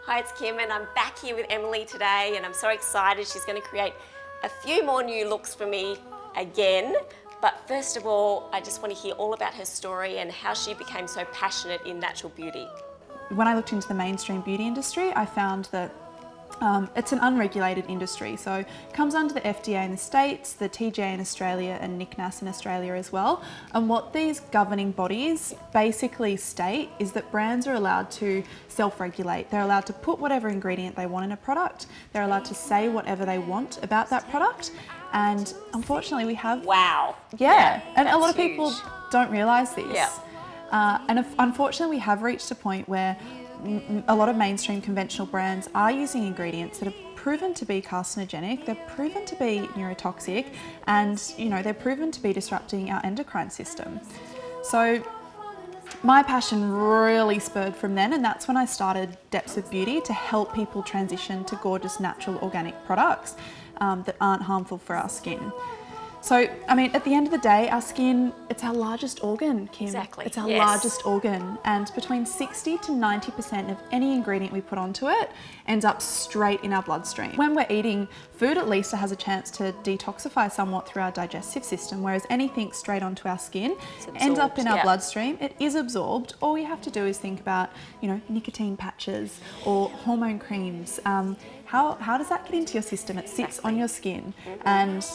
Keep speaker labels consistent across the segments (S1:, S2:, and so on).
S1: Hi, it's Kim and I'm back here with Emily today and I'm so excited. She's going to create a few more new looks for me again. But first of all, I just want to hear all about her story and how she became so passionate in natural beauty.
S2: When I looked into the mainstream beauty industry, I found that it's an unregulated industry, so it comes under the FDA in the States, the TGA in Australia and NICNAS in Australia as well. And what these governing bodies basically state is that brands are allowed to self-regulate. They're allowed to put whatever ingredient they want in a product. They're allowed to say whatever they want about that product. And unfortunately we have...
S1: Wow.
S2: Yeah, and a lot of
S1: huge.
S2: people don't realise this.
S1: Yeah.
S2: Unfortunately we have reached a point where a lot of mainstream conventional brands are using ingredients that have proven to be carcinogenic, they're proven to be neurotoxic, and they're proven to be disrupting our endocrine system. So my passion really spurred from then, and that's when I started Depths of Beauty to help people transition to gorgeous natural organic products that aren't harmful for our skin. So, I mean, at the end of the day, our skin, it's our largest organ, Kim.
S1: Exactly.
S2: It's our largest organ. And between 60 to 90% of any ingredient we put onto it ends up straight in our bloodstream. When we're eating food, at least it has a chance to detoxify somewhat through our digestive system, whereas anything straight onto our skin ends up in our bloodstream. It is absorbed. All we have to do is think about, nicotine patches or hormone creams. How does that get into your system? It sits on your skin. And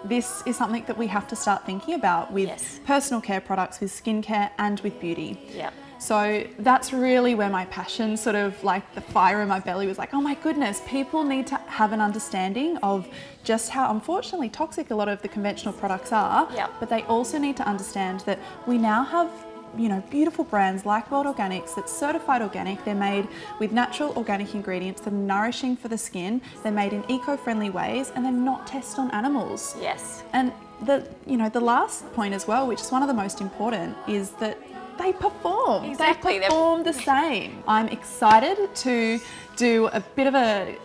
S2: this is something that we have to start thinking about with personal care products, with skincare and with beauty.
S1: Yeah.
S2: So that's really where my passion, sort of like the fire in my belly, was like, oh my goodness, people need to have an understanding of just how unfortunately toxic a lot of the conventional products are.
S1: Yeah.
S2: But they also need to understand that we now have beautiful brands like World Organics that's certified organic. They're made with natural organic ingredients that are nourishing for the skin. They're made in eco-friendly ways and they're not tested on animals.
S1: Yes.
S2: And the last point as well, which is one of the most important, is that they perform.
S1: Exactly.
S2: They perform the same. I'm excited to do a bit of a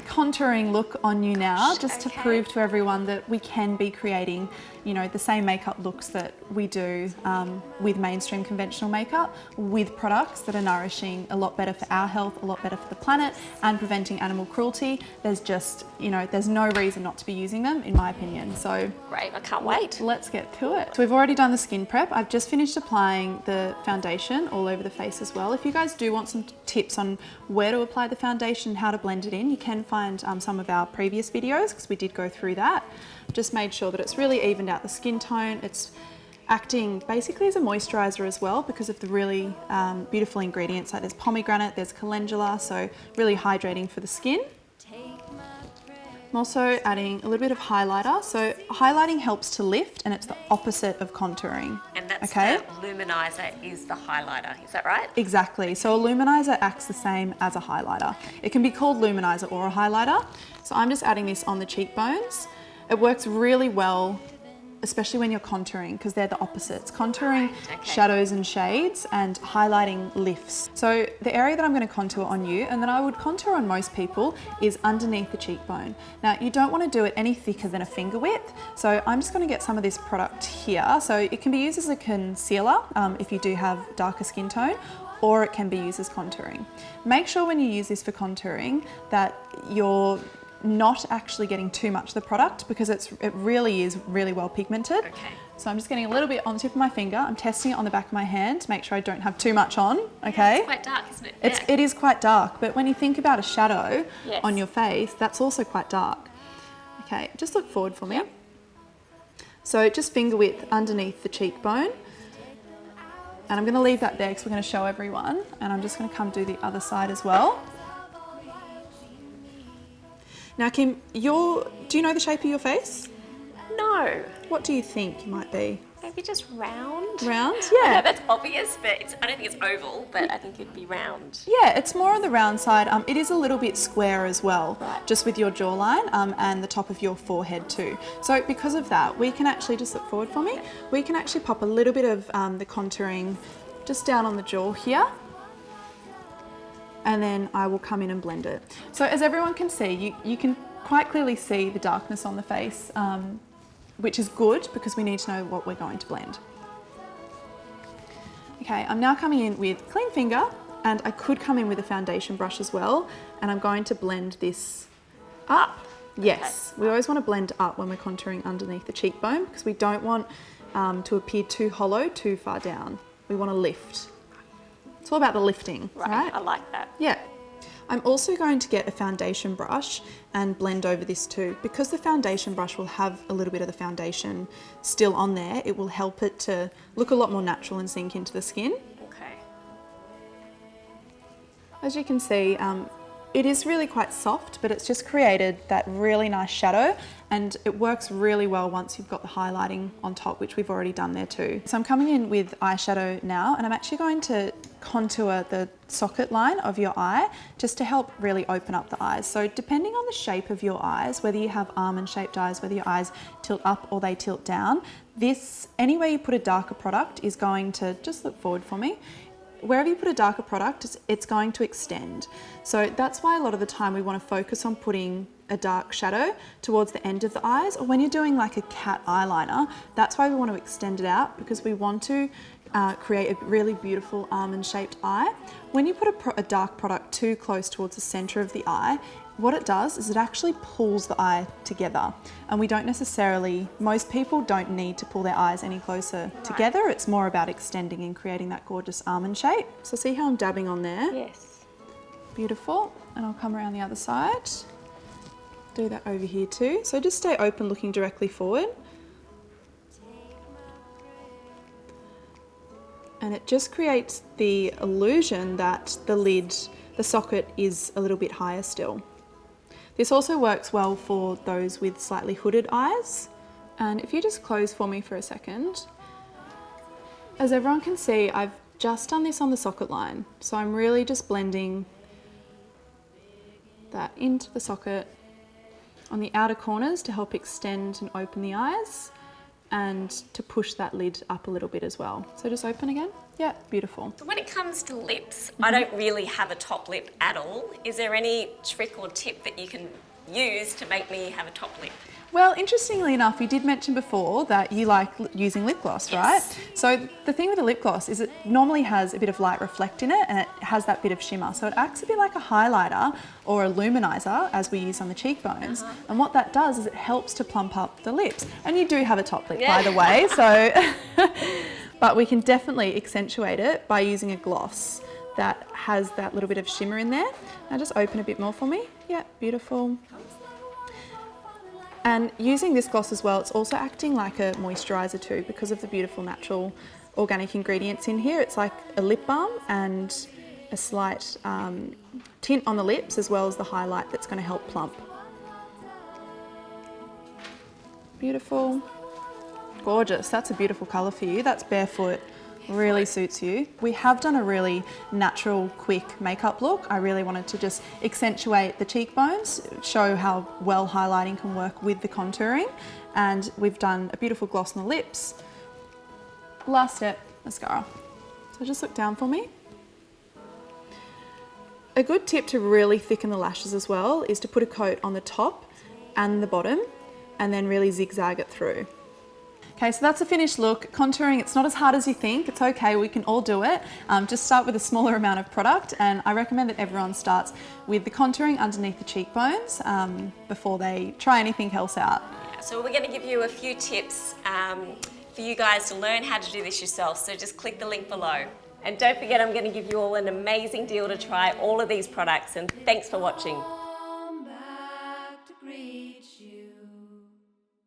S2: contouring look on you now, just to prove to everyone that we can be creating the same makeup looks that we do with mainstream conventional makeup, with products that are nourishing a lot better for our health, a lot better for the planet, and preventing animal cruelty. There's just, there's no reason not to be using them, in my opinion. So
S1: great, I can't wait.
S2: Let's get to it. So we've already done the skin prep. I've just finished applying the foundation all over the face as well. If you guys do want some tips on where to apply the foundation, how to blend it in, you can find some of our previous videos because we did go through that. Just made sure that it's really evened out the skin tone. It's acting basically as a moisturizer as well because of the really beautiful ingredients. Like there's pomegranate, there's calendula, so really hydrating for the skin. I'm also adding a little bit of highlighter. So highlighting helps to lift and it's the opposite of contouring.
S1: And that's the Luminizer is the highlighter, is that right?
S2: Exactly. So a Luminizer acts the same as a highlighter. It can be called Luminizer or a highlighter. So I'm just adding this on the cheekbones. It works really well, especially when you're contouring, because they're the opposites. Contouring shadows and shades and highlighting lifts. So the area that I'm going to contour on you and that I would contour on most people is underneath the cheekbone. Now you don't want to do it any thicker than a finger width. So I'm just going to get some of this product here. So it can be used as a concealer if you do have darker skin tone, or it can be used as contouring. Make sure when you use this for contouring that you're not actually getting too much of the product because it really is really well pigmented.
S1: Okay.
S2: So I'm just getting a little bit on the tip of my finger. I'm testing it on the back of my hand to make sure I don't have too much on, okay?
S1: It's quite dark, isn't it?
S2: It is quite dark, but when you think about a shadow on your face, that's also quite dark. Okay, just look forward for me.
S1: Yep.
S2: So just finger width underneath the cheekbone. And I'm gonna leave that there because we're gonna show everyone. And I'm just gonna come do the other side as well. Now, Kim, do you know the shape of your face?
S1: No.
S2: What do you think you might be?
S1: Maybe just round?
S2: Round?
S1: I
S2: Yeah.
S1: know that's obvious, but I don't think it's oval, but I think it'd be round.
S2: Yeah, it's more on the round side. It is a little bit square as well, just with your jawline and the top of your forehead too. So because of that, we can actually, just look forward for me, we can actually pop a little bit of the contouring just down on the jaw here. And then I will come in and blend it. So as everyone can see, you can quite clearly see the darkness on the face, which is good because we need to know what we're going to blend. Okay, I'm now coming in with clean finger And I could come in with a foundation brush as well, and I'm going to blend this up. Yes, we always want to blend up when we're contouring underneath the cheekbone because we don't want to appear too hollow too far down. We want to lift. It's all about the lifting, right?
S1: I like that.
S2: Yeah. I'm also going to get a foundation brush and blend over this too. Because the foundation brush will have a little bit of the foundation still on there, it will help it to look a lot more natural and sink into the skin.
S1: Okay.
S2: As you can see, it is really quite soft, but it's just created that really nice shadow, and it works really well once you've got the highlighting on top, which we've already done there too. So I'm coming in with eyeshadow now, and I'm actually going to contour the socket line of your eye just to help really open up the eyes. So depending on the shape of your eyes, whether you have almond shaped eyes, whether your eyes tilt up or they tilt down, any way you put a darker product is going to, just look forward for me, wherever you put a darker product, it's going to extend. So that's why a lot of the time we want to focus on putting a dark shadow towards the end of the eyes, or when you're doing like a cat eyeliner, that's why we want to extend it out, because we want to create a really beautiful almond shaped eye. When you put a dark product too close towards the center of the eye, what it does is it actually pulls the eye together, and we don't necessarily, most people don't need to pull their eyes any closer together. It's more about extending and creating that gorgeous almond shape. So see how I'm dabbing on there?
S1: Yes.
S2: Beautiful. And I'll come around the other side. Do that over here too. So just stay open, looking directly forward. And it just creates the illusion that the socket is a little bit higher still. This also works well for those with slightly hooded eyes. And if you just close for me for a second, as everyone can see, I've just done this on the socket line. So I'm really just blending that into the socket on the outer corners to help extend and open the eyes, and to push that lid up a little bit as well. So just open again. Yeah, beautiful.
S1: So when it comes to lips, I don't really have a top lip at all. Is there any trick or tip that you can use to make me have a top lip?
S2: Well, interestingly enough, you did mention before that you like using lip gloss, right? So the thing with a lip gloss is it normally has a bit of light reflect in it, and it has that bit of shimmer. So it acts a bit like a highlighter or a luminizer, as we use on the cheekbones. And what that does is it helps to plump up the lips. And you do have a top lip, by the way, so but we can definitely accentuate it by using a gloss that has that little bit of shimmer in there. Now just open a bit more for me. Yeah, beautiful. And using this gloss as well, it's also acting like a moisturizer too, because of the beautiful natural organic ingredients in here. It's like a lip balm and a slight tint on the lips, as well as the highlight that's going to help plump. Beautiful. Gorgeous. That's a beautiful colour for you. That's Barefoot. Really suits you. We have done a really natural, quick makeup look. I really wanted to just accentuate the cheekbones, show how well highlighting can work with the contouring. And we've done a beautiful gloss on the lips. Last step, mascara. So just look down for me. A good tip to really thicken the lashes as well is to put a coat on the top and the bottom, and then really zigzag it through. Okay, so that's a finished look. Contouring, it's not as hard as you think. It's okay, we can all do it. Just start with a smaller amount of product, and I recommend that everyone starts with the contouring underneath the cheekbones before they try anything else out.
S1: So we're going to give you a few tips for you guys to learn how to do this yourself. So just click the link below. And don't forget, I'm going to give you all an amazing deal to try all of these products, and thanks for watching.
S3: Back to greet you.